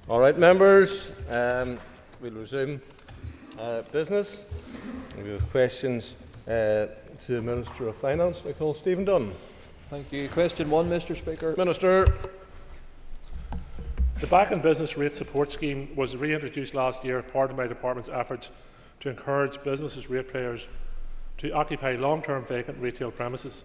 All right, members, we'll resume business. We have questions to the Minister of Finance. I call Stephen Dunn. Thank you. Question 1, Mr. Speaker. Minister. The Back in Business Rate Support Scheme was reintroduced last year, part of my department's efforts to encourage businesses' ratepayers to occupy long-term vacant retail premises.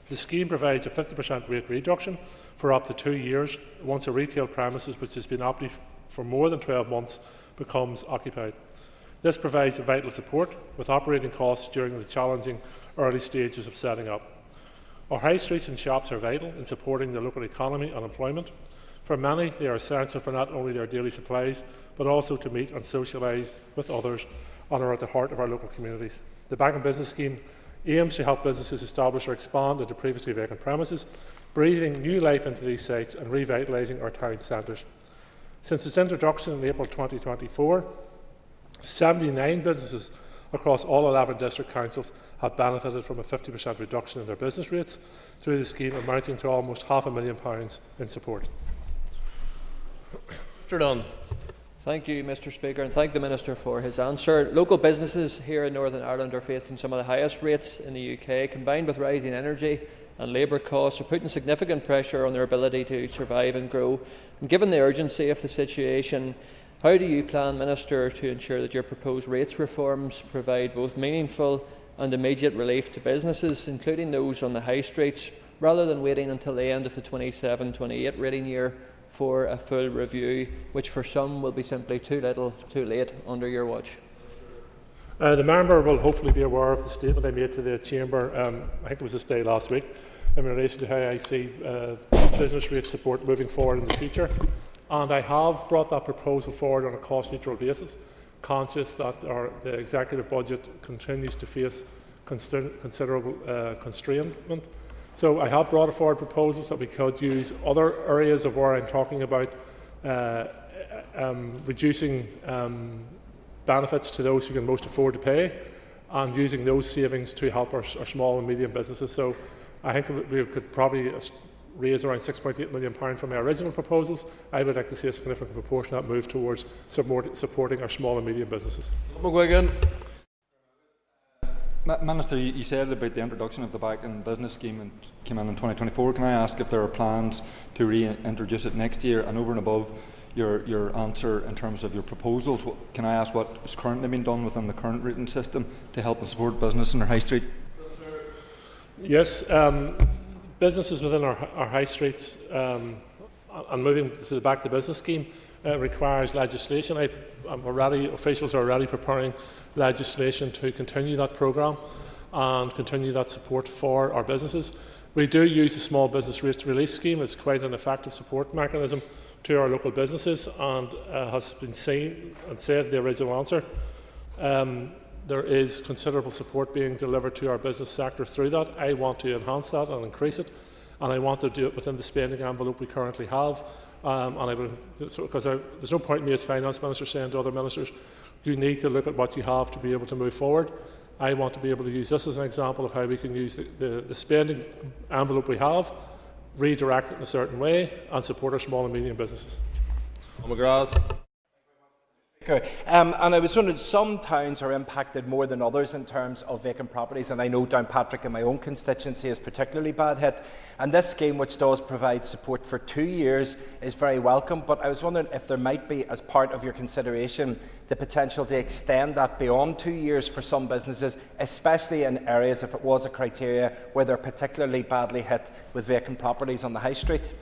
The scheme provides a 50% rate reduction for up to 2 years once a retail premises which has been operating for more than 12 months becomes occupied. This provides a vital support with operating costs during the challenging early stages of setting up. Our high streets and shops are vital in supporting the local economy and employment. For many, they are essential for not only their daily supplies, but also to meet and socialise with others and are at the heart of our local communities. The Back in Business Scheme aims to help businesses establish or expand into previously vacant premises, breathing new life into these sites and revitalising our town centres. Since its introduction in April 2024, 79 businesses across all 11 district councils have benefited from a 50% reduction in their business rates through the scheme, amounting to almost £500,000 in support. Mr. Dunn. Thank you, Mr. Speaker, and thank the Minister for his answer. Local businesses here in Northern Ireland are facing some of the highest rates in the UK, combined with rising energy and labour costs, are putting significant pressure on their ability to survive and grow. And given the urgency of the situation, how do you plan, Minister, to ensure that your proposed rates reforms provide both meaningful and immediate relief to businesses, including those on the high streets, rather than waiting until the end of the 27-28 rating year for a full review, which for some will be simply too little, too late under your watch? The member will hopefully be aware of the statement I made to the Chamber, I think it was this day last week, in relation to how I see business rate support moving forward in the future. And I have brought that proposal forward on a cost-neutral basis, conscious that the executive budget continues to face considerable constrainment. So I have brought forward proposals that we could use other areas of where I'm talking about reducing benefits to those who can most afford to pay, and using those savings to help our small and medium businesses. So I think we could probably raise around £6.8 million from my original proposals. I would like to see a significant proportion of that move towards supporting our small and medium businesses. McGuigan. Minister, you said about the introduction of the Back in Business Scheme and came in 2024. Can I ask if there are plans to reintroduce it next year? And over and above your answer in terms of your proposals, can I ask what is currently being done within the current rating system to help and support business in our high street? Yes, businesses within our high streets and moving to the Back to Business Scheme requires legislation. Officials are already preparing legislation to continue that programme and continue that support for our businesses. We do use the Small Business Rates Relief Scheme. It's quite an effective support mechanism to our local businesses, and has been seen and said in the original answer, there is considerable support being delivered to our business sector through that. I want to enhance that and increase it, and I want to do it within the spending envelope we currently have. Because there's no point in me as Finance Minister saying to other ministers, you need to look at what you have to be able to move forward. I want to be able to use this as an example of how we can use the spending envelope we have, redirect it in a certain way, and support our small and medium businesses. McGrath. And I was wondering, some towns are impacted more than others in terms of vacant properties, and I know Downpatrick in my own constituency is particularly bad hit, and this scheme, which does provide support for 2 years, is very welcome. But I was wondering if there might be, as part of your consideration, the potential to extend that beyond 2 years for some businesses, especially in areas, if it was a criteria, where they're particularly badly hit with vacant properties on the high street.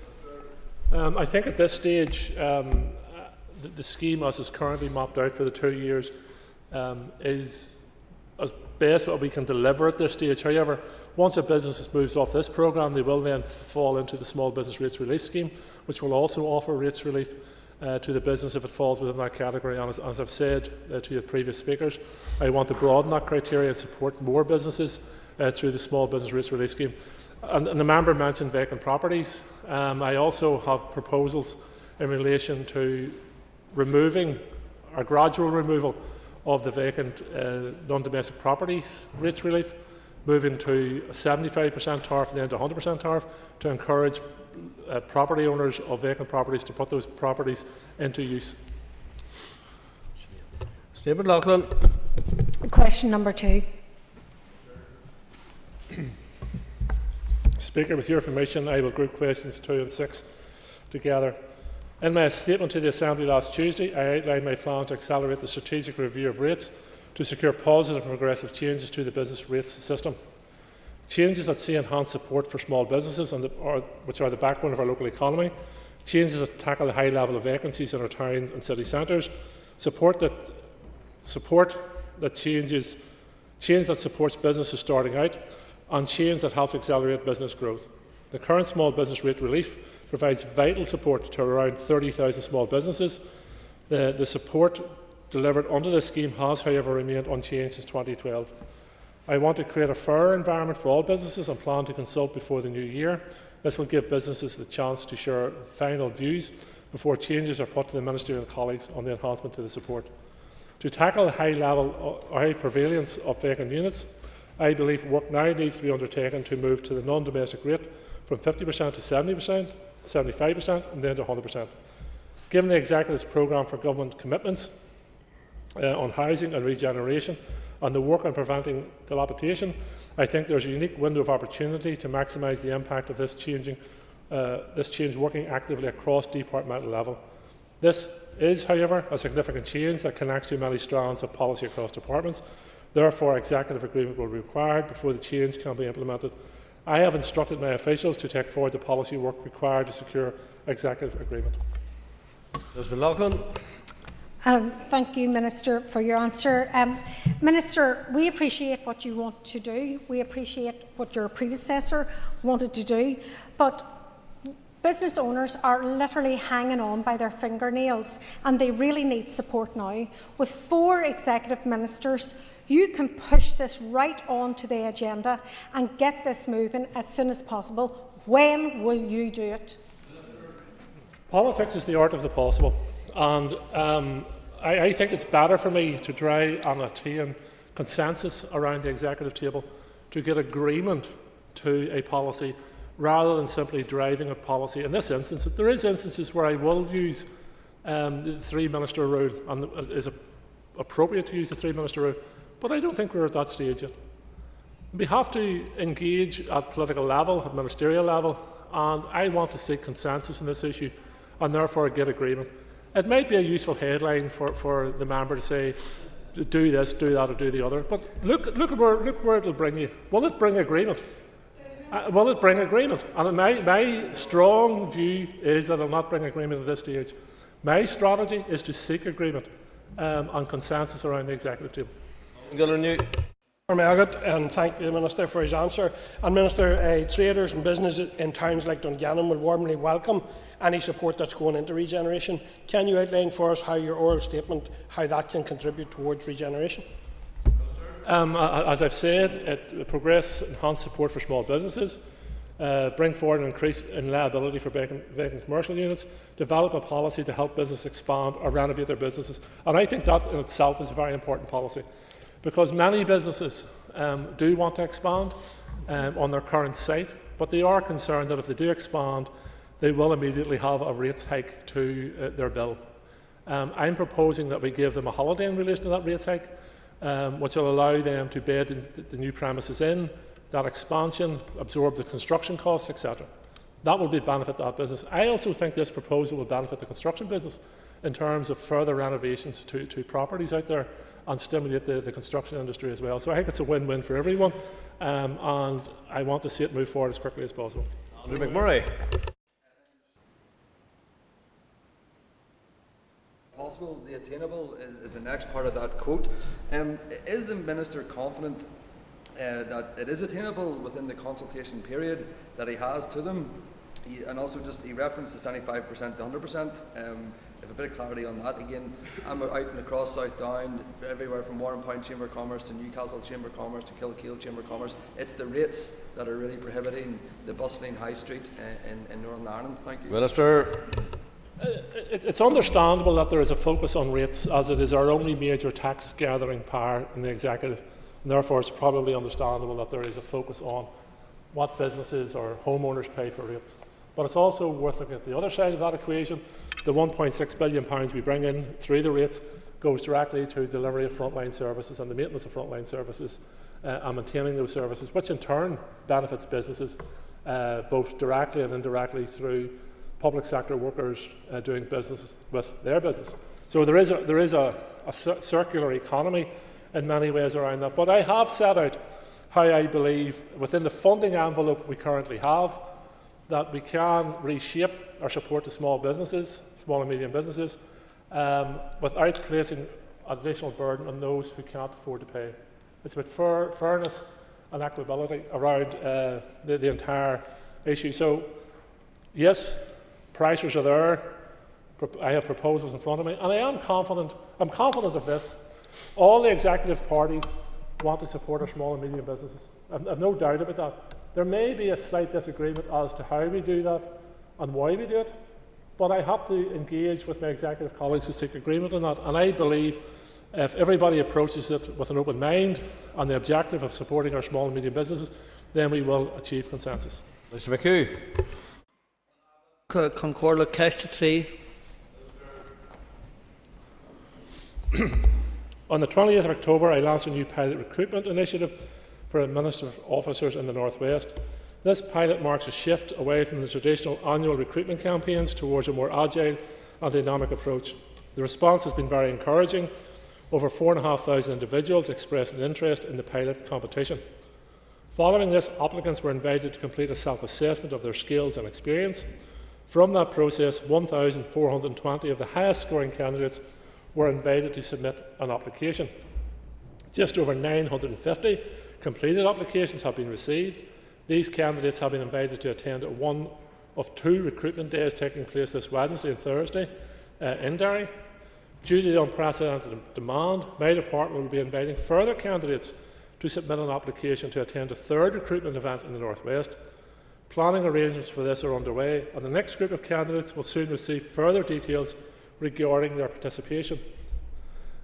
I think at this stage, the scheme as is currently mapped out for the 2 years is as best what we can deliver at this stage. However, once a business moves off this programme, they will then fall into the Small Business Rates Relief Scheme, which will also offer rates relief to the business if it falls within that category. And as I've said to the previous speakers, I want to broaden that criteria and support more businesses through the Small Business Rates Relief Scheme. And the member mentioned vacant properties. I also have proposals in relation to removing a gradual removal of the vacant non-domestic properties rates relief, moving to a 75% tariff and then to 100% tariff to encourage property owners of vacant properties to put those properties into use. Stephen Loughlin. Question number 2. Speaker, with your permission, I will group questions 2 and 6 together. In my statement to the Assembly last Tuesday, I outlined my plan to accelerate the strategic review of rates to secure positive and progressive changes to the business rates system. Changes that see enhanced support for small businesses, which are the backbone of our local economy. Changes that tackle the high level of vacancies in our town and city centres. Change that supports businesses starting out, and change that helps accelerate business growth. The current small business rate relief provides vital support to around 30,000 small businesses. The support delivered under this scheme has, however, remained unchanged since 2012. I want to create a fair environment for all businesses and plan to consult before the new year. This will give businesses the chance to share final views before changes are put to the ministerial colleagues on the enhancement to the support. To tackle the high prevalence of vacant units, I believe work now needs to be undertaken to move to the non-domestic rate from 50% to 70%, 75% and then to 100%. Given the Executive's programme for government commitments on housing and regeneration and the work on preventing dilapidation, I think there is a unique window of opportunity to maximise the impact of this change working actively across departmental level. This is, however, a significant change that connects to many strands of policy across departments. Therefore, executive agreement will be required before the change can be implemented. I have instructed my officials to take forward the policy work required to secure executive agreement. Mr. Loughlin. Thank you, Minister, for your answer. Minister, we appreciate what you want to do. We appreciate what your predecessor wanted to do. But business owners are literally hanging on by their fingernails and they really need support now. With 4 executive ministers, you can push this right on to the agenda and get this moving as soon as possible. When will you do it? Politics is the art of the possible, and I think it's better for me to try and attain consensus around the executive table to get agreement to a policy rather than simply driving a policy. In this instance, there is instances where I will use the 3-minister rule, and it is appropriate to use the 3-minister rule, but I don't think we're at that stage yet. We have to engage at political level, at ministerial level, and I want to seek consensus on this issue and therefore get agreement. It might be a useful headline for the member to say, do this, do that, or do the other, but look where it will bring you. Will it bring agreement? Will it bring agreement? And my strong view is that it will not bring agreement at this stage. My strategy is to seek agreement and consensus around the executive table. And thank the Minister for his answer. And Minister, traders and businesses in towns like Dungannon will warmly welcome any support that's going into regeneration. Can you outline for us how your oral statement, how that can contribute towards regeneration? As I've said, it progress enhanced support for small businesses, bring forward an increase in liability for vacant commercial units, develop a policy to help businesses expand or renovate their businesses. And I think that in itself is a very important policy, because many businesses do want to expand on their current site, but they are concerned that if they do expand, they will immediately have a rates hike to their bill. I'm proposing that we give them a holiday in relation to that rates hike, which will allow them to bed the new premises in, that expansion, absorb the construction costs, etc. That will benefit that business. I also think this proposal will benefit the construction business in terms of further renovations to properties out there and stimulate the construction industry as well. So I think it's a win-win for everyone, and I want to see it move forward as quickly as possible. Andrew McMurray. Possible, the attainable is the next part of that quote. Is the Minister confident that it is attainable within the consultation period that he has to them? And also he referenced the 75% to 100%. If a bit of clarity on that again. I'm out and across South Down, everywhere from Warrenpoint Chamber of Commerce to Newcastle Chamber of Commerce to Kilkeel Chamber of Commerce. It's the rates that are really prohibiting the bustling high street in Northern Ireland. Thank you. Minister. It's understandable that there is a focus on rates, as it is our only major tax gathering power in the executive, and therefore it's probably understandable that there is a focus on what businesses or homeowners pay for rates. But it's also worth looking at the other side of that equation. The £1.6 billion we bring in through the rates goes directly to delivery of frontline services and the maintenance of frontline services and maintaining those services, which in turn benefits businesses both directly and indirectly through public sector workers doing business with their business. So there is a circular economy in many ways around that. But I have set out how I believe, within the funding envelope we currently have, that we can reshape our support to small businesses, small and medium businesses, without placing additional burden on those who can't afford to pay. It's about fairness and equitability around the entire issue. So, yes, pressures are there. I have proposals in front of me, and I am confident. I'm confident of this. All the executive parties want to support our small and medium businesses. I've no doubt about that. There may be a slight disagreement as to how we do that and why we do it, but I have to engage with my executive colleagues to seek agreement on that. And I believe if everybody approaches it with an open mind and the objective of supporting our small and medium businesses, then we will achieve consensus. Mr McHugh. Concordo Cash 3. On the 20th of October, I launched a new pilot recruitment initiative for administrative officers in the North West. This pilot marks a shift away from the traditional annual recruitment campaigns towards a more agile and dynamic approach. The response has been very encouraging. Over 4,500 individuals expressed an interest in the pilot competition. Following this, applicants were invited to complete a self-assessment of their skills and experience. From that process, 1,420 of the highest scoring candidates were invited to submit an application. Just over 950 completed applications have been received. These candidates have been invited to attend one of 2 recruitment days taking place this Wednesday and Thursday in Derry. Due to the unprecedented demand, my department will be inviting further candidates to submit an application to attend a 3rd recruitment event in the North West. Planning arrangements for this are underway, and the next group of candidates will soon receive further details regarding their participation.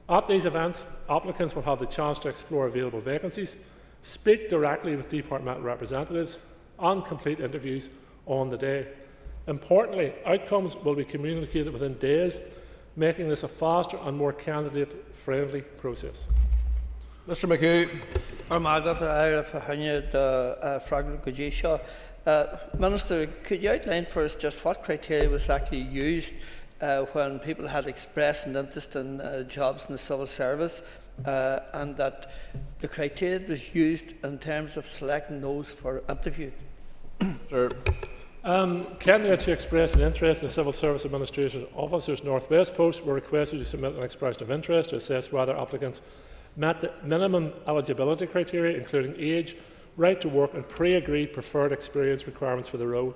At these events, applicants will have the chance to explore available vacancies, speak directly with departmental representatives, and complete interviews on the day. Importantly, outcomes will be communicated within days, making this a faster and more candidate-friendly process. Mr McHugh. Minister, could you outline for us just what criteria was actually used when people had expressed an interest in jobs in the civil service, and that the criteria was used in terms of selecting those for interview? Sure. Candidates who expressed an interest in the Civil Service Administration Officers North West post were requested to submit an expression of interest to assess whether applicants met the minimum eligibility criteria, including age, right to work and pre-agreed preferred experience requirements for the role.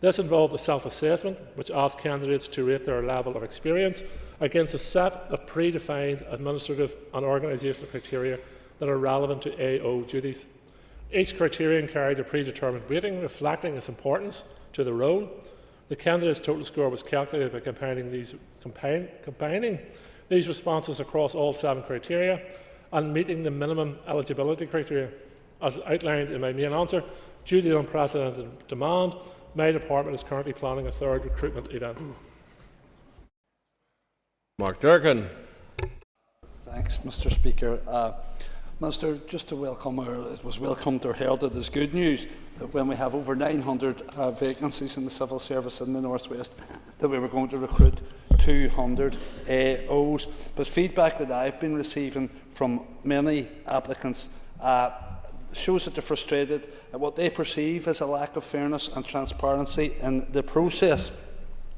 This involved a self-assessment which asked candidates to rate their level of experience against a set of predefined administrative and organisational criteria that are relevant to AO duties. Each criterion carried a predetermined weighting reflecting its importance to the role. The candidate's total score was calculated by combining these responses across all 7 criteria and meeting the minimum eligibility criteria. As outlined in my main answer, due to the unprecedented demand, my department is currently planning a 3rd recruitment event. Mark Durkin. Thanks, Mr Speaker. Minister, just to welcome it was welcomed or heralded as good news that when we have over 900 vacancies in the civil service in the North West, that we were going to recruit 200 AOs. But feedback that I've been receiving from many applicants shows that they're frustrated at what they perceive as a lack of fairness and transparency in the process.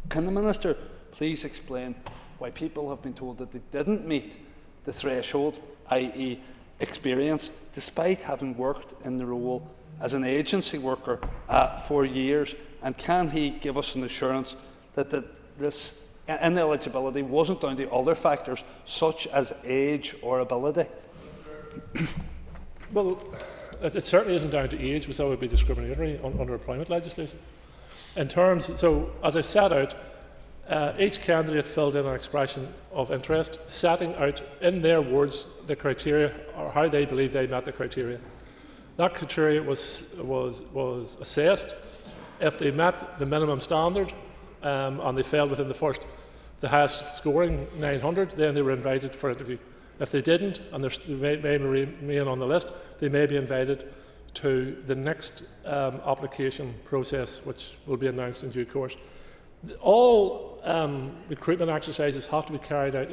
Can the Minister please explain why people have been told that they didn't meet the threshold, i.e. experience, despite having worked in the role as an agency worker for years? And can he give us an assurance that this ineligibility wasn't down to other factors such as age or ability? Well, it certainly isn't down to age, which that would be discriminatory under employment legislation. So as I set out, each candidate filled in an expression of interest, setting out in their words the criteria or how they believe they met the criteria. That criteria was assessed. If they met the minimum standard and they fell within the highest scoring 900, then they were invited for interview. If they didn't, and they may remain on the list, they may be invited to the next application process, which will be announced in due course. All recruitment exercises have to be carried out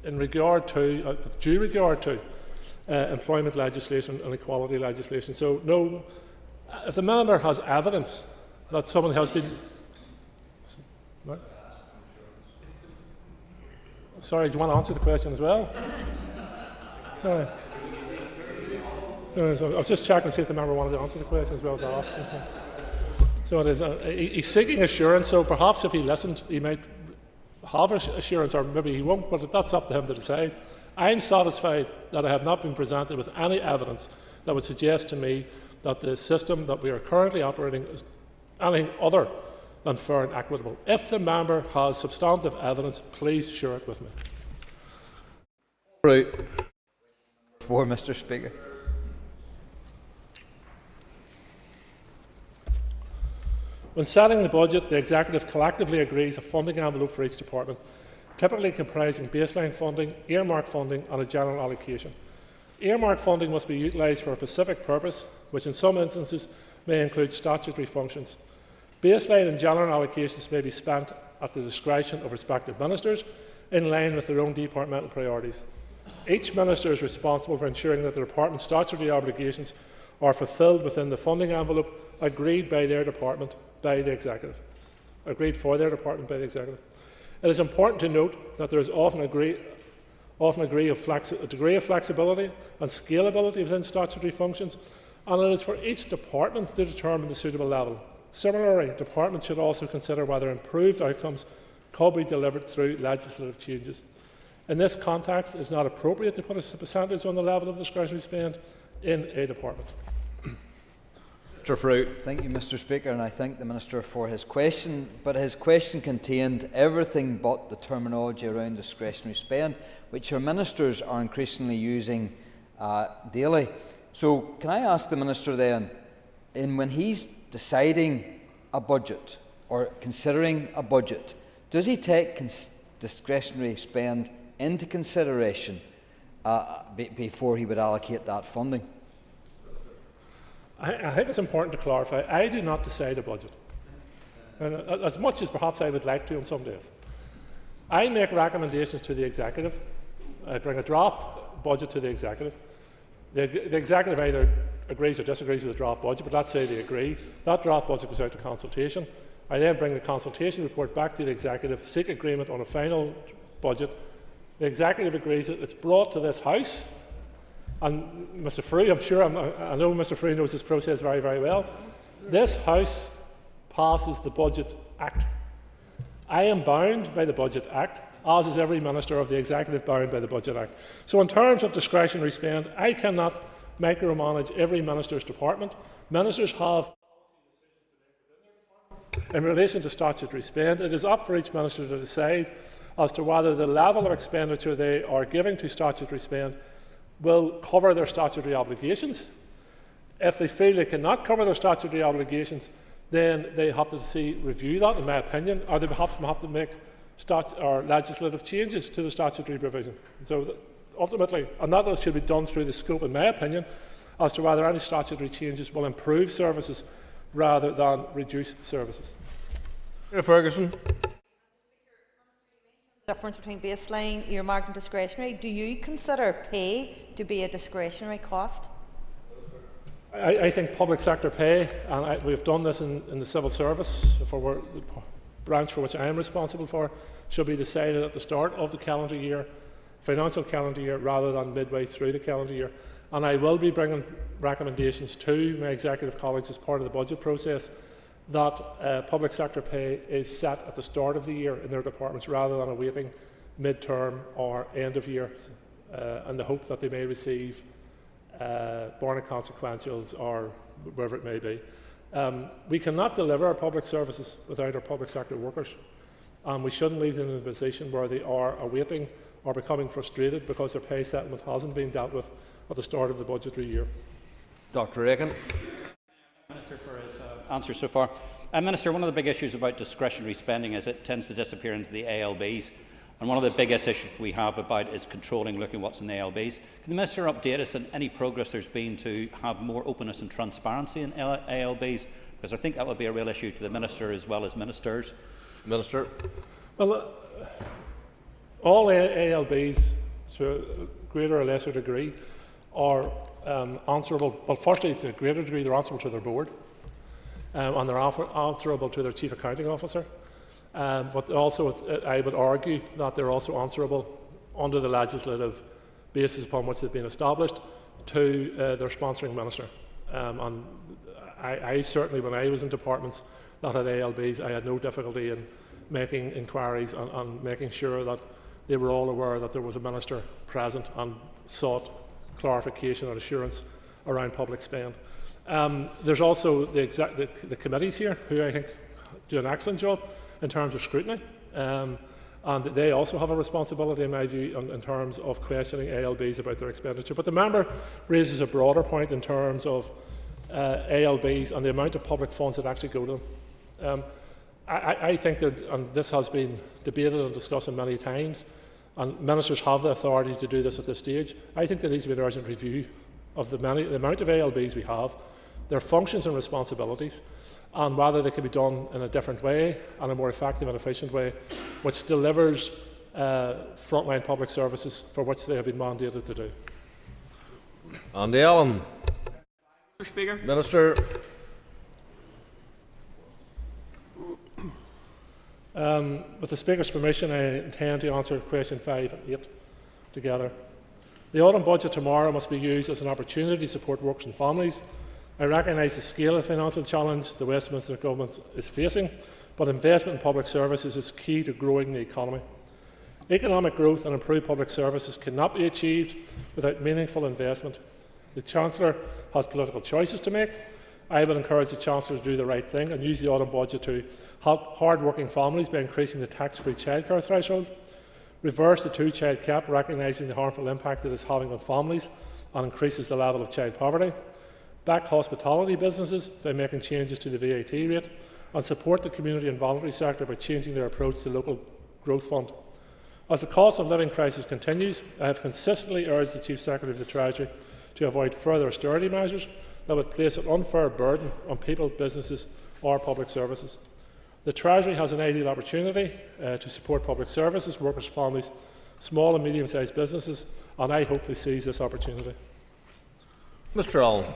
in regard to, with due regard to, employment legislation and equality legislation. So, no, if the member has evidence that someone has been... Sorry, do you want to answer the question as well? Sorry. So I was just checking to see if the member wanted to answer the question as well as I asked. So it is, he's seeking assurance, so perhaps if he listened, he might have assurance, or maybe he won't, but that's up to him to decide. I'm satisfied that I have not been presented with any evidence that would suggest to me that the system that we are currently operating is anything other than fair and equitable. If the member has substantive evidence, please share it with me. Right. For Mr. Speaker. When setting the budget, the Executive collectively agrees a funding envelope for each department, typically comprising baseline funding, earmark funding and a general allocation. Earmark funding must be utilised for a specific purpose, which in some instances may include statutory functions. Baseline and general allocations may be spent at the discretion of respective ministers in line with their own departmental priorities. Each minister is responsible for ensuring that the department's statutory obligations are fulfilled within the funding envelope agreed by their department by the Executive. It is important to note that there is often a degree of flexibility and scalability within statutory functions, and it is for each department to determine the suitable level. Similarly, departments should also consider whether improved outcomes could be delivered through legislative changes. In this context, it is not appropriate to put a percentage on the level of discretionary spend in a department. Mr. Fruit. Thank you, Mr. Speaker, and I thank the Minister for his question. But his question contained everything but the terminology around discretionary spend, which our ministers are increasingly using daily. So, can I ask the Minister then, when he's deciding a budget or considering a budget, does he take discretionary spend into consideration before he would allocate that funding? I think it's important to clarify, I do not decide a budget, and as much as perhaps I would like to on some days. I make recommendations to the Executive. I bring a draft budget to the Executive. The Executive either agrees or disagrees with the draft budget, but let's say they agree. That draft budget goes out to consultation. I then bring the consultation report back to the Executive, seek agreement on a final budget. The Executive agrees it. It's brought to this House. And Mr. Frew, I know Mr. Frew knows this process very, very well. This House passes the Budget Act. I am bound by the Budget Act, as is every Minister of the Executive bound by the Budget Act. So in terms of discretionary spend, I cannot micromanage every Minister's department. Ministers have in relation to statutory spend. It is up for each Minister to decide as to whether the level of expenditure they are giving to statutory spend will cover their statutory obligations. If they feel they cannot cover their statutory obligations, then they have to review that, in my opinion, or they perhaps have to make legislative changes to the statutory provision. And so ultimately, and that should be done through the scope, in my opinion, as to whether any statutory changes will improve services rather than reduce services. Ferguson. Difference between baseline, earmark and discretionary. Do you consider pay to be a discretionary cost? I think public sector pay, and we've done this in the civil service for the branch for which I am responsible for, should be decided at the start of the calendar year, financial calendar year, rather than midway through the calendar year. And I will be bringing recommendations to my executive colleagues as part of the budget process that public sector pay is set at the start of the year in their departments rather than awaiting mid-term or end of year, and the hope that they may receive borne consequentials or wherever it may be. We cannot deliver our public services without our public sector workers, and we shouldn't leave them in a position where they are awaiting or becoming frustrated because their pay settlement hasn't been dealt with at the start of the budgetary year. Dr. Aiken. Minister for his answer so far. Minister, one of the big issues about discretionary spending is it tends to disappear into the ALBs. And one of the biggest issues we have about is controlling, looking what's in the ALBs. Can the Minister update us on any progress there's been to have more openness and transparency in ALBs? Because I think that would be a real issue to the Minister as well as ministers. Minister. Well, all ALBs, to a greater or lesser degree, are answerable. Well, firstly, to a greater degree, they're answerable to their board, and they're answerable to their chief accounting officer. But also, I would argue that they're also answerable under the legislative basis upon which they've been established to their sponsoring minister. And I certainly, when I was in departments that had ALBs, I had no difficulty in making inquiries and making sure that they were all aware that there was a minister present and sought clarification and assurance around public spend. There's also the committees here, who I think do an excellent job in terms of scrutiny, and they also have a responsibility, in my view, in terms of questioning ALBs about their expenditure. But the member raises a broader point in terms of ALBs and the amount of public funds that actually go to them. I think that, and this has been debated and discussed many times, and ministers have the authority to do this at this stage. I think there needs to be an urgent review of the amount of ALBs we have, their functions and responsibilities, and whether they can be done in a different way and a more effective and efficient way, which delivers frontline public services for which they have been mandated to do. Andy Allen. Mr. Speaker. Minister. With the Speaker's permission, I intend to answer question 5 and 8 together. The autumn budget tomorrow must be used as an opportunity to support workers and families. I recognise the scale of financial challenge the Westminster Government is facing, but investment in public services is key to growing the economy. Economic growth and improved public services cannot be achieved without meaningful investment. The Chancellor has political choices to make. I would encourage the Chancellor to do the right thing and use the autumn budget to help hard-working families by increasing the tax-free childcare threshold, reverse the two-child cap, recognising the harmful impact it is having on families and increases the level of child poverty, back hospitality businesses by making changes to the VAT rate, and support the community and voluntary sector by changing their approach to the local growth fund. As the cost of living crisis continues, I have consistently urged the Chief Secretary of the Treasury to avoid further austerity measures that would place an unfair burden on people, businesses or public services. The Treasury has an ideal opportunity to support public services, workers, families, small and medium-sized businesses, and I hope they seize this opportunity. Mr. Allen.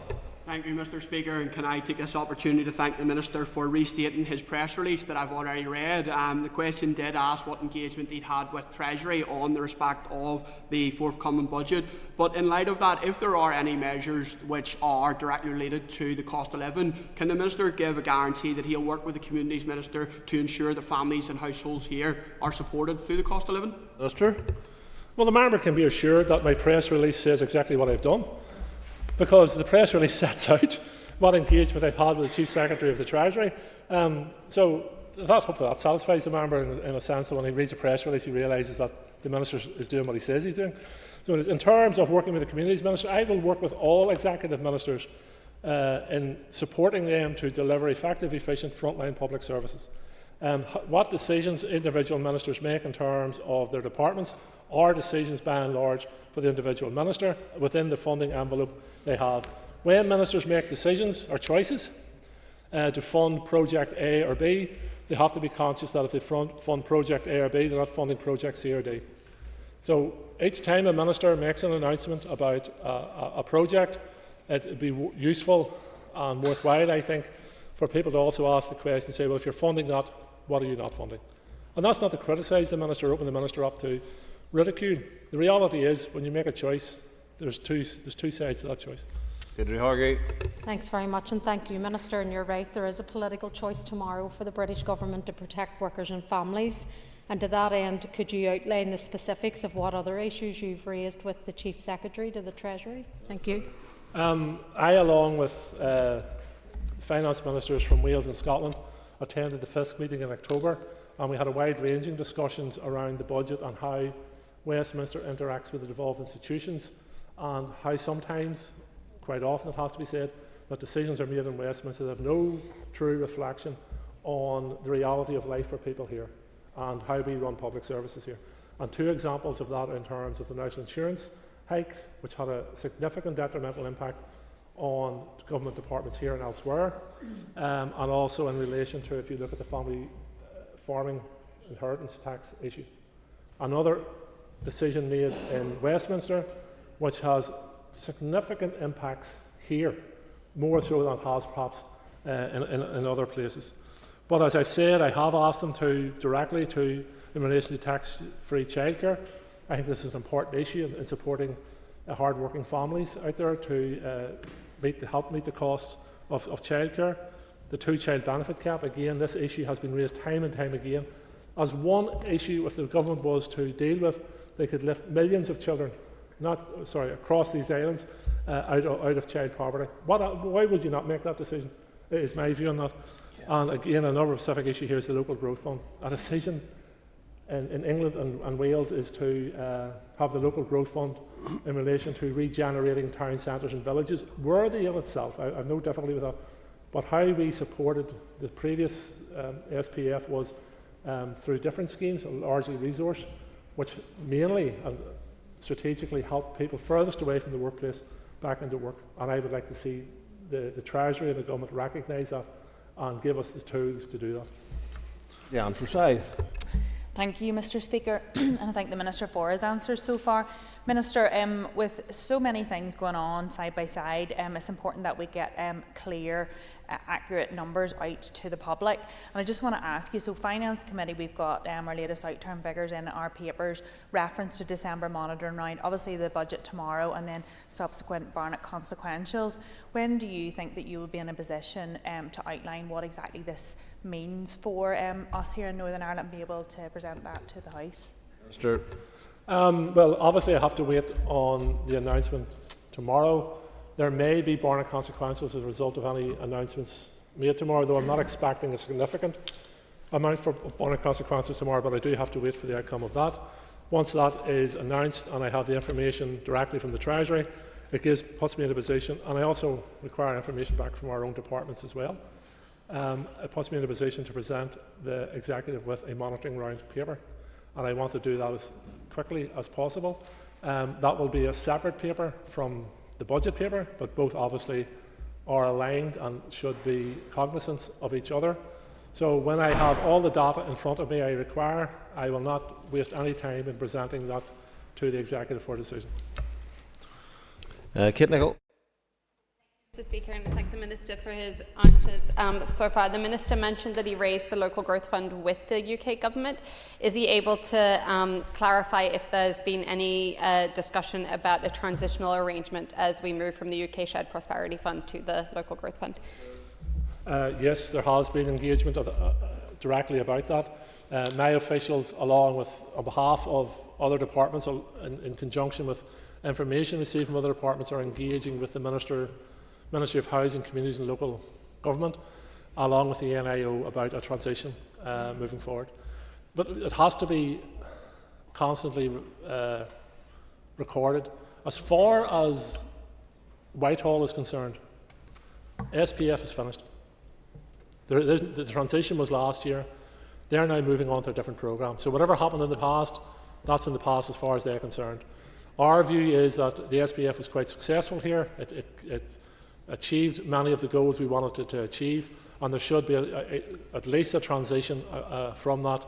Thank you, Mr. Speaker, and can I take this opportunity to thank the Minister for restating his press release that I've already read. The question did ask what engagement he'd had with Treasury on the respect of the forthcoming budget, but in light of that, if there are any measures which are directly related to the cost of living, can the Minister give a guarantee that he'll work with the Communities Minister to ensure that families and households here are supported through the cost of living? Minister? Well, the member can be assured that my press release says exactly what I've done, because the press release sets out what engagement I've had with the Chief Secretary of the Treasury. So hopefully that satisfies the member in a sense that when he reads the press release he realises that the Minister is doing what he says he's doing. So in terms of working with the Communities Minister, I will work with all executive ministers in supporting them to deliver effective, efficient frontline public services. What decisions individual ministers make in terms of their departments are decisions by and large for the individual minister within the funding envelope they have. When ministers make decisions or choices to fund project A or B, they have to be conscious that if they fund project A or B, they're not funding project C or D. So each time a minister makes an announcement about a project, it would be useful and worthwhile, I think, for people to also ask the question, say, well, if you're funding that, what are you not funding? And that's not to criticise the minister, open the minister up to ridicule. The reality is, when you make a choice, there's two sides to that choice. Thanks very much, and thank you, Minister. And you're right, there is a political choice tomorrow for the British Government to protect workers and families. And to that end, could you outline the specifics of what other issues you've raised with the Chief Secretary to the Treasury? Thank you. I, along with finance ministers from Wales and Scotland, attended the FISC meeting in October, and we had a wide-ranging discussions around the budget and how Westminster interacts with the devolved institutions, and how sometimes, quite often it has to be said, that decisions are made in Westminster that have no true reflection on the reality of life for people here and how we run public services here. And 2 examples of that in terms of the national insurance hikes, which had a significant detrimental impact on government departments here and elsewhere, and also in relation to, if you look at the family farming inheritance tax issue. Another decision made in Westminster, which has significant impacts here, more so than it has perhaps in other places. But as I've said, I have asked them to directly in relation to tax-free childcare. I think this is an important issue in supporting hard-working families out there to help meet the costs of childcare. The 2-child benefit cap, again, this issue has been raised time and time again. As one issue, if the government was to deal with, they could lift millions of children, across these islands, out of child poverty. Why would you not make that decision? Is my view on that. Yeah. And again, another specific issue here is the local growth fund. A decision in England and Wales is to have the local growth fund in relation to regenerating town centres and villages. Worthy in itself, I have no difficulty with that. But how we supported the previous SPF was through different schemes, largely resource, which mainly and strategically helped people furthest away from the workplace back into work. And I would like to see the Treasury and the government recognise that and give us the tools to do that. Yeah, and Forsyth. Thank you, Mr. Speaker, and I thank the Minister for his answers so far. Minister, with so many things going on side by side, it's important that we get clear, accurate numbers out to the public. And I just want to ask you, so Finance Committee, we've got our latest outturn figures in our papers, reference to December monitoring round, obviously the budget tomorrow, and then subsequent Barnett consequentials. When do you think that you will be in a position to outline what exactly this means for us here in Northern Ireland and be able to present that to the House? Minister. Well, obviously I have to wait on the announcements tomorrow. There may be Barnett consequences as a result of any announcements made tomorrow, though I'm not expecting a significant amount for Barnett consequences tomorrow, but I do have to wait for the outcome of that. Once that is announced and I have the information directly from the Treasury, it puts me in a position, and I also require information back from our own departments as well. It puts me in a position to present the Executive with a monitoring round paper, and I want to do that as quickly as possible. That will be a separate paper from the budget paper, but both obviously are aligned and should be cognizant of each other. So when I have all the data in front of me I require, I will not waste any time in presenting that to the Executive for decision. Kate Nicholl. Mr. Speaker, and thank the Minister for his answers so far. The Minister mentioned that he raised the local growth fund with the UK Government. Is he able to clarify if there's been any discussion about a transitional arrangement as we move from the UK Shared Prosperity Fund to the local growth fund? Yes, there has been engagement directly about that. My officials, on behalf of other departments, in conjunction with information received from other departments, are engaging with the Ministry of Housing, Communities and Local Government, along with the NIO, about a transition moving forward. But it has to be constantly recorded. As far as Whitehall is concerned, SPF is finished. The transition was last year. They're now moving on to a different programme. So whatever happened in the past, that's in the past as far as they're concerned. Our view is that the SPF was quite successful here. It achieved many of the goals we wanted it to achieve, and there should be at least a transition from that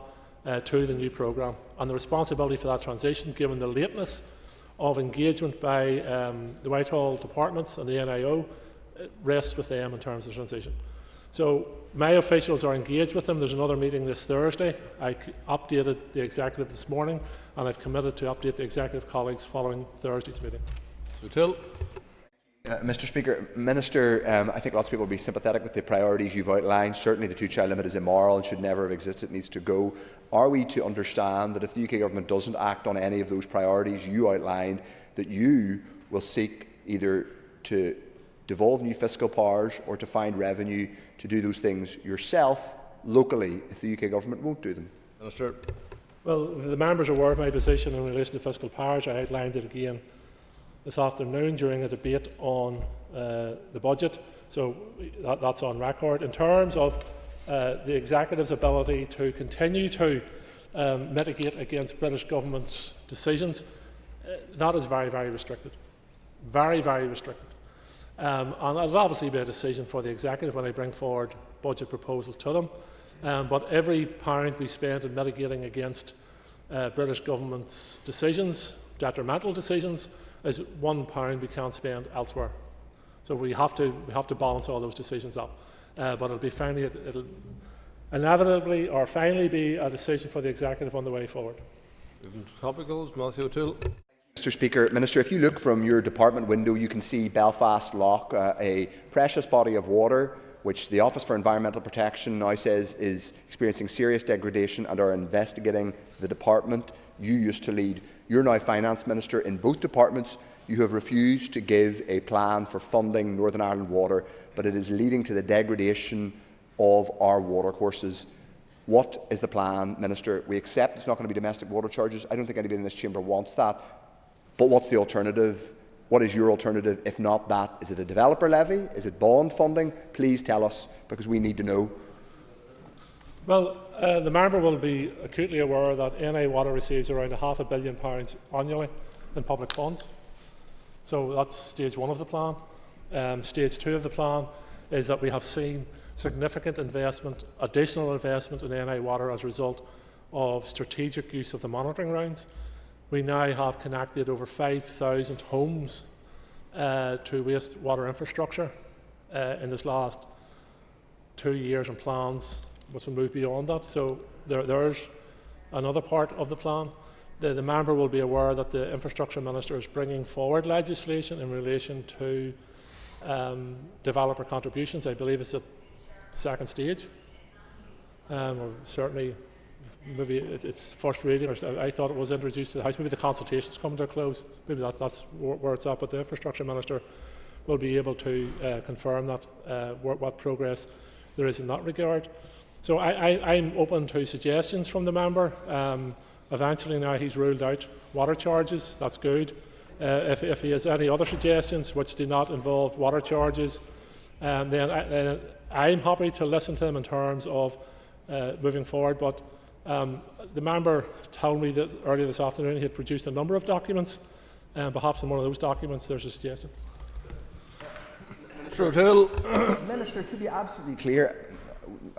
to the new programme. And the responsibility for that transition, given the lateness of engagement by the Whitehall departments and the NIO, rests with them in terms of transition. So my officials are engaged with them. There's another meeting this Thursday. I updated the Executive this morning, and I've committed to update the Executive colleagues following Thursday's meeting. Mr. Speaker, Minister, I think lots of people will be sympathetic with the priorities you've outlined. Certainly the two-child limit is immoral and should never have existed. It needs to go. Are we to understand that if the UK Government doesn't act on any of those priorities you outlined, that you will seek either to devolve new fiscal powers or to find revenue to do those things yourself, locally, if the UK Government won't do them? Minister. Well, the members are aware of my position in relation to fiscal powers. I outlined it again this afternoon during a debate on the budget, so that's on record. In terms of the Executive's ability to continue to mitigate against British Government's decisions, that is very, very restricted. Very, very restricted. And it'll obviously be a decision for the Executive when they bring forward budget proposals to them. But every pound we spend in mitigating against British Government's decisions, detrimental decisions, is £1 we can't spend elsewhere. So we have to balance all those decisions up. But it'll inevitably or finally be a decision for the Executive on the way forward. Topicals, Matthew O'Toole. Mr. Speaker, Minister, if you look from your department window, you can see Belfast Lough, a precious body of water which the Office for Environmental Protection now says is experiencing serious degradation and are investigating the department you used to lead. You're now Finance Minister in both departments. You have refused to give a plan for funding Northern Ireland Water, but it is leading to the degradation of our watercourses. What is the plan, Minister? We accept it's not going to be domestic water charges. I don't think anybody in this chamber wants that. But what's the alternative? What is your alternative? If not that, is it a developer levy? Is it bond funding? Please tell us, because we need to know. Well, the member will be acutely aware that NI Water receives around £500 million annually in public funds. So that's stage one of the plan. Stage two of the plan is that we have seen significant investment, additional investment in NI Water as a result of strategic use of the monitoring rounds. We now have connected over 5,000 homes to wastewater infrastructure in this last 2 years, and plans which will move beyond that. So there's another part of the plan. The member will be aware that the Infrastructure Minister is bringing forward legislation in relation to developer contributions. I believe it's at second stage, or certainly maybe it's first reading, or I thought it was introduced to the House. Maybe the consultation's coming to a close. Maybe that's where it's at. But the Infrastructure Minister will be able to confirm that what progress there is in that regard. So I'm open to suggestions from the member. Eventually now he's ruled out water charges. That's good. If he has any other suggestions which do not involve water charges, then I'm happy to listen to him in terms of moving forward. But the member told me that earlier this afternoon he had produced a number of documents, and perhaps in one of those documents there's a suggestion. Minister, to be absolutely clear,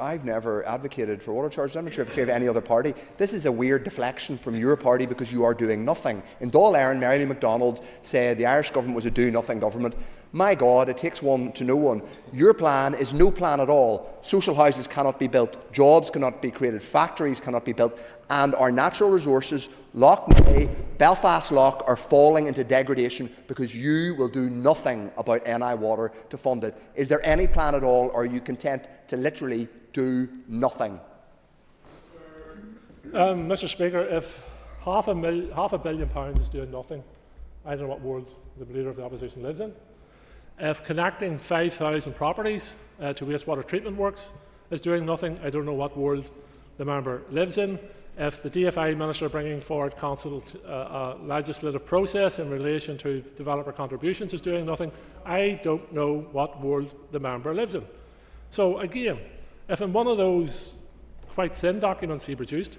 I've never advocated for water charges. I'm not sure if it's of any other party. This is a weird deflection from your party because you are doing nothing. In Dáil Éireann, Mary Lou MacDonald said the Irish government was a do-nothing government. My God, it takes one to know one. Your plan is no plan at all. Social houses cannot be built, jobs cannot be created, factories cannot be built, and our natural resources, Lough Neagh, Belfast Lough, are falling into degradation because you will do nothing about NI Water to fund it. Is there any plan at all, or are you content to literally do nothing? Mr. Speaker, if £500 million is doing nothing, I don't know what world the Leader of the Opposition lives in. If connecting 5,000 properties to wastewater treatment works is doing nothing, I don't know what world the member lives in. If the DFI Minister bringing forward a legislative process in relation to developer contributions is doing nothing, I don't know what world the member lives in. So again, if in one of those quite thin documents he produced,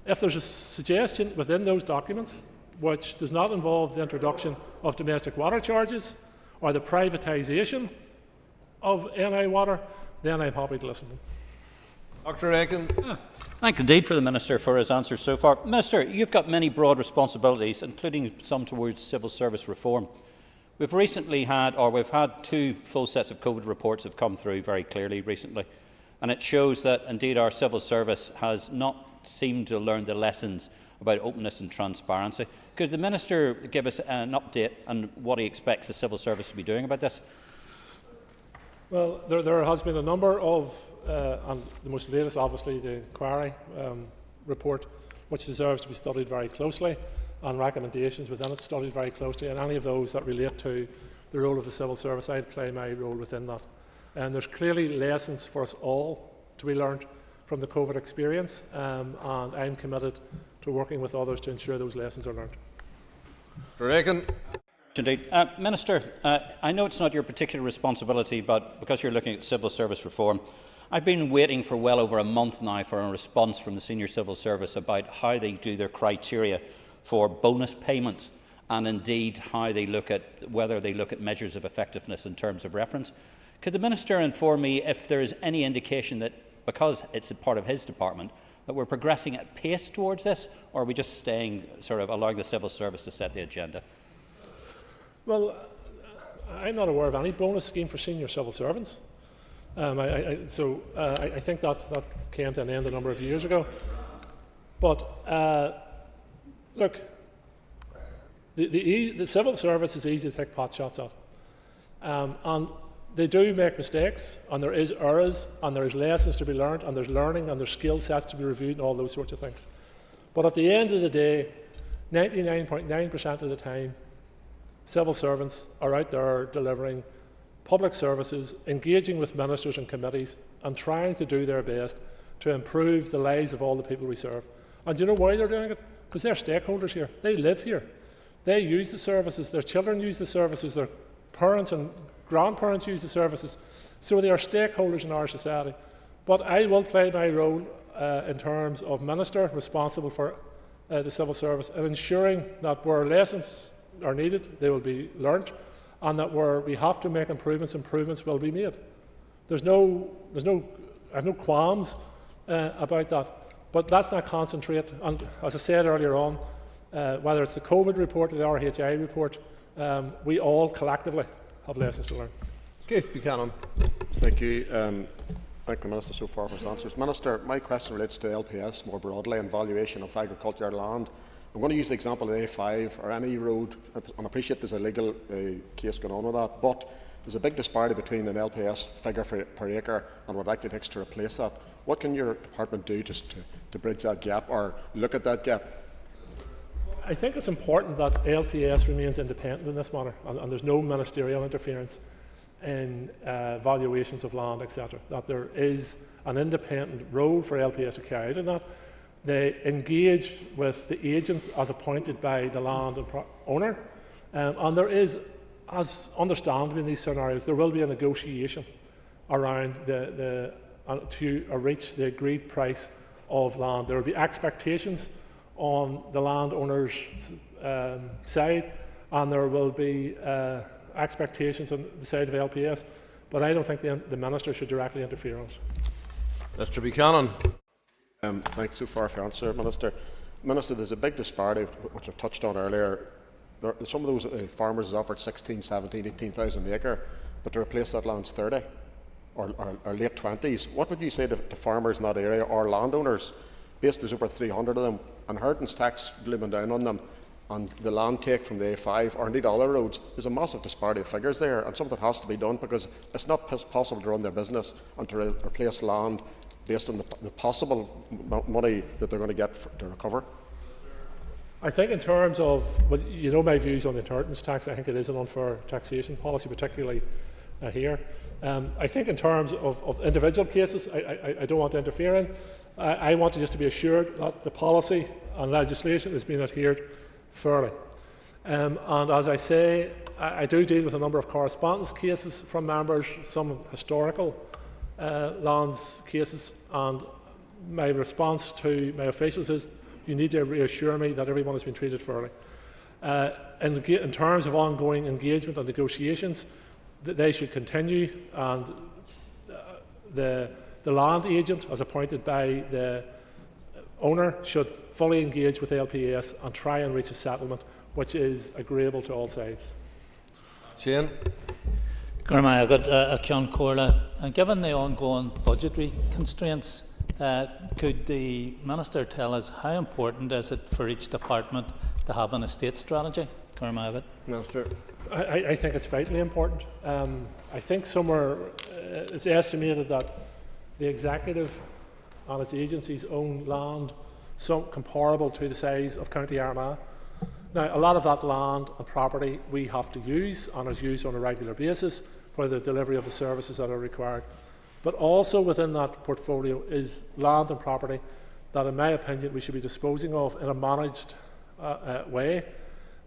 if there's a suggestion within those documents which does not involve the introduction of domestic water charges or the privatisation of NI Water, then I'm happy to listen. Dr. Aiken. Thank you indeed for the Minister for his answers so far. Minister, you've got many broad responsibilities, including some towards civil service reform. We've had 2 full sets of COVID reports have come through very clearly recently, and it shows that indeed our civil service has not seemed to learn the lessons about openness and transparency. Could the Minister give us an update on what he expects the civil service to be doing about this? Well, there has been a number of, and the most latest obviously the krni report, which deserves to be studied very closely, and recommendations within it studied very closely, and any of those that relate to the role of the civil service, I'd play my role within that. And there's clearly lessons for us all to be learned from the COVID experience, and I'm committed to working with others to ensure those lessons are learned. Reagan. Indeed. Minister, I know it's not your particular responsibility, but because you're looking at civil service reform, I've been waiting for well over a month now for a response from the Senior Civil Service about how they do their criteria for bonus payments, and indeed how they look at whether they look at measures of effectiveness in terms of reference. Could the Minister inform me if there is any indication that, because it's a part of his department, that we're progressing at pace towards this, or are we just staying, sort of allowing the civil service to set the agenda? Well, I'm not aware of any bonus scheme for senior civil servants. I think that came to an end a number of years ago. But look, the civil service is easy to take pot shots at, and they do make mistakes, and there is errors, and there is lessons to be learned, and there's learning, and there's skill sets to be reviewed, and all those sorts of things. But at the end of the day, 99.9% of the time, civil servants are out there delivering public services, engaging with ministers and committees, and trying to do their best to improve the lives of all the people we serve. And do you know why they're doing it? Because they're stakeholders here. They live here. They use the services. Their children use the services. Their parents and grandparents use the services. So they are stakeholders in our society. But I will play my role in terms of minister responsible for the civil service and ensuring that where lessons are needed, they will be learnt, and that where we have to make improvements will be made. I have no qualms about that. But let's not concentrate. And as I said earlier on, whether it's the COVID report or the RHI report, we all collectively have lessons to learn. Keith Buchanan. Thank you. Thank the Minister so far for his answers. Minister, my question relates to LPS more broadly and valuation of agricultural land. I'm going to use the example of the A5 or any road, and I appreciate there's a legal case going on with that, but there's a big disparity between an LPS figure per acre and what it actually takes to replace that. What can your department do to bridge that gap or look at that gap? I think it's important that LPS remains independent in this matter, and there's no ministerial interference in valuations of land, etc. That there is an independent role for LPS to carry out in that. They engage with the agents as appointed by the land owner, and there is, as understandable in these scenarios, there will be a negotiation around to reach the agreed price of land. There will be expectations on the landowner's side, and there will be expectations on the side of LPS, but I don't think the Minister should directly interfere on it. Mr Buchanan. Thanks so far for your answer, Minister. Minister, there's a big disparity, which I've touched on earlier. Some of those farmers have offered 16, 17, 18,000 an acre, but to replace that land's 30 or late 20s. What would you say to farmers in that area or landowners? Based there's over 300 of them, inheritance tax looming down on them, and the land take from the A5 or indeed other roads. There's a massive disparity of figures there, and something has to be done because it's not possible to run their business and to replace land based on the possible money that they're going to get to recover. I think in terms of, well, you know my views on the inheritance tax. I think it is an unfair taxation policy, particularly here. I think in terms of individual cases, I don't want to interfere in. I want to just to be assured that the policy and legislation is being adhered fairly. And as I say, I do deal with a number of correspondence cases from members, some historical lands cases, and my response to my officials is you need to reassure me that everyone has been treated fairly. In terms of ongoing engagement and negotiations, they should continue, and the land agent, as appointed by the owner, should fully engage with LPS and try and reach a settlement which is agreeable to all sides. Shane. And given the ongoing budgetary constraints, could the Minister tell us how important is it for each department to have an estate strategy? Minister. I think it's vitally important. I think somewhere it's estimated that the executive and its agencies own land comparable to the size of County Armagh. Now, a lot of that land and property we have to use and is used on a regular basis for the delivery of the services that are required. But also within that portfolio is land and property that, in my opinion, we should be disposing of in a managed way.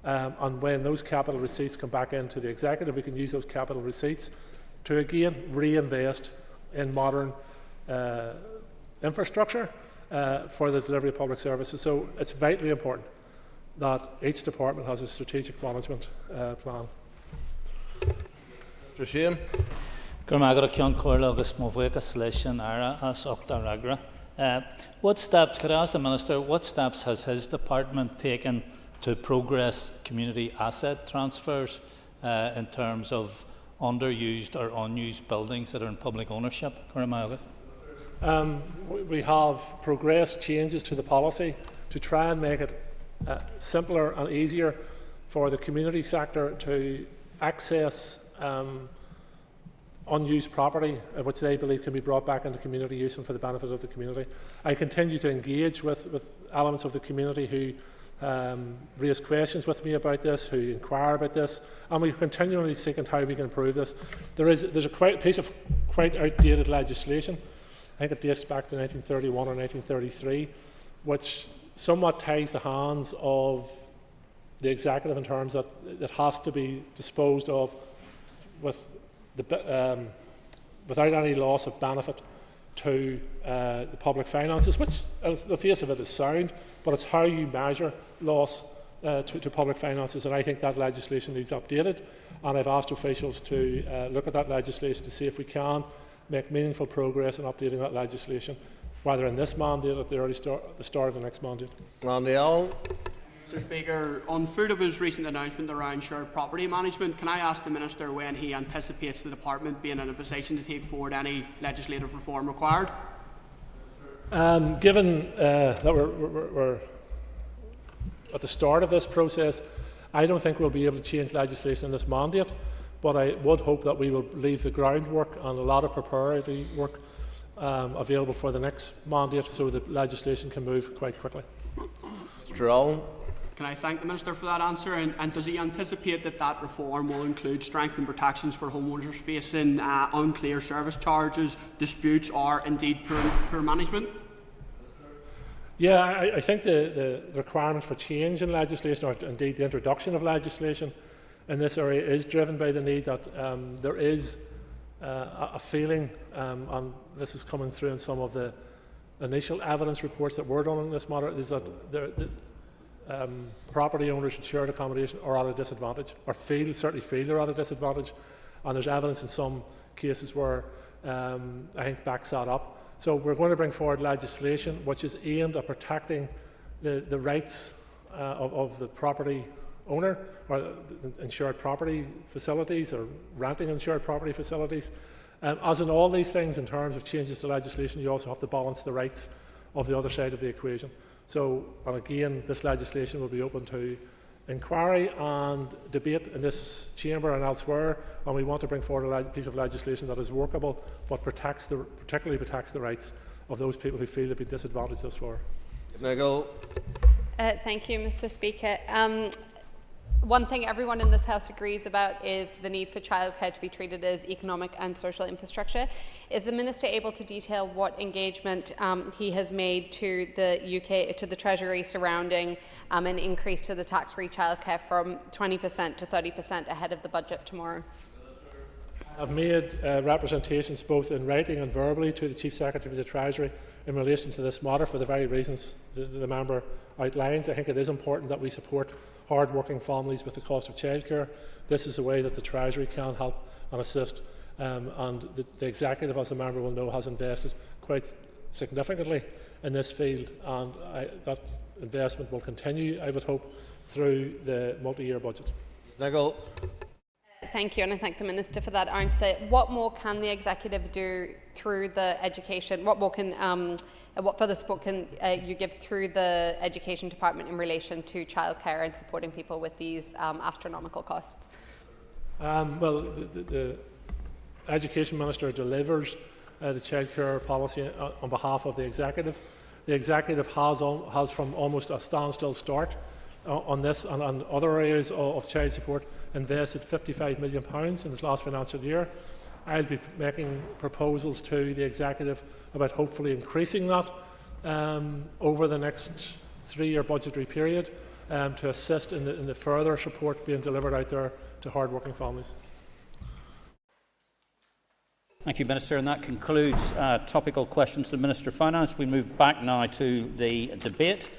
And when those capital receipts come back into the executive, we can use those capital receipts to again reinvest in modern infrastructure for the delivery of public services. So it's vitally important that each department has a strategic management plan. Mr. Sheehan. What steps, could I ask the Minister, what steps has his department taken to progress community asset transfers in terms of underused or unused buildings that are in public ownership? We have progressed changes to the policy to try and make it simpler and easier for the community sector to access unused property, which they believe can be brought back into community use and for the benefit of the community. I continue to engage with elements of the community who raise questions with me about this, who inquire about this, and we continually seek how we can improve this. There's a piece of quite outdated legislation, I think it dates back to 1931 or 1933, which somewhat ties the hands of the executive in terms that it has to be disposed of with without any loss of benefit to the public finances, which the face of it is sound, but it's how you measure loss to public finances, and I think that legislation needs updated, and I've asked officials to look at that legislation to see if we can make meaningful progress in updating that legislation, whether in this mandate or at the start of the next mandate. Mr. Speaker, on foot of his recent announcement around shared property management, can I ask the Minister when he anticipates the department being in a position to take forward any legislative reform required? Given that we're at the start of this process, I don't think we'll be able to change legislation in this mandate, but I would hope that we will leave the groundwork and a lot of preparatory work available for the next mandate so that legislation can move quite quickly. Mr. Allen. Can I thank the Minister for that answer? And does he anticipate that reform will include strengthened protections for homeowners facing unclear service charges, disputes, or indeed poor management? Yeah, I think the requirement for change in legislation, or indeed the introduction of legislation in this area, is driven by the need that there is a feeling, and this is coming through in some of the initial evidence reports that were done on this matter, is that property owners in shared accommodation are at a disadvantage, or certainly feel they're at a disadvantage, and there's evidence in some cases where I think backs that up. So we're going to bring forward legislation which is aimed at protecting the rights of the property owner, or insured property facilities, or renting insured property facilities. As in all these things, in terms of changes to legislation, you also have to balance the rights of the other side of the equation. So, and again, this legislation will be open to inquiry and debate in this chamber and elsewhere, and we want to bring forward a piece of legislation that is workable but particularly protects the rights of those people who feel they've been disadvantaged thus far. Thank you, Mr. Speaker. One thing everyone in this House agrees about is the need for childcare to be treated as economic and social infrastructure. Is the Minister able to detail what engagement he has made to the UK, to the Treasury, surrounding an increase to the tax-free childcare from 20% to 30% ahead of the budget tomorrow? I've made representations both in writing and verbally to the Chief Secretary of the Treasury in relation to this matter for the very reasons the member outlines. I think it is important that we support hard-working families with the cost of childcare. This is a way that the Treasury can help and assist, and the Executive, as the member will know, has invested quite significantly in this field, and that investment will continue, I would hope, through the multi-year budget. Thank you, and I thank the Minister for that answer. What more can the Executive do through the education? What more can, what further support can you give through the Education Department in relation to childcare and supporting people with these astronomical costs? Well, the Education Minister delivers the childcare policy on behalf of the Executive. The Executive has from almost a standstill start on this and on other areas of child support invested £55 million in this last financial year. I'll be making proposals to the Executive about hopefully increasing that over the next 3-year budgetary period to assist in the further support being delivered out there to hard-working families. Thank you, Minister. And that concludes topical questions to the Minister of Finance. We move back now to the debate.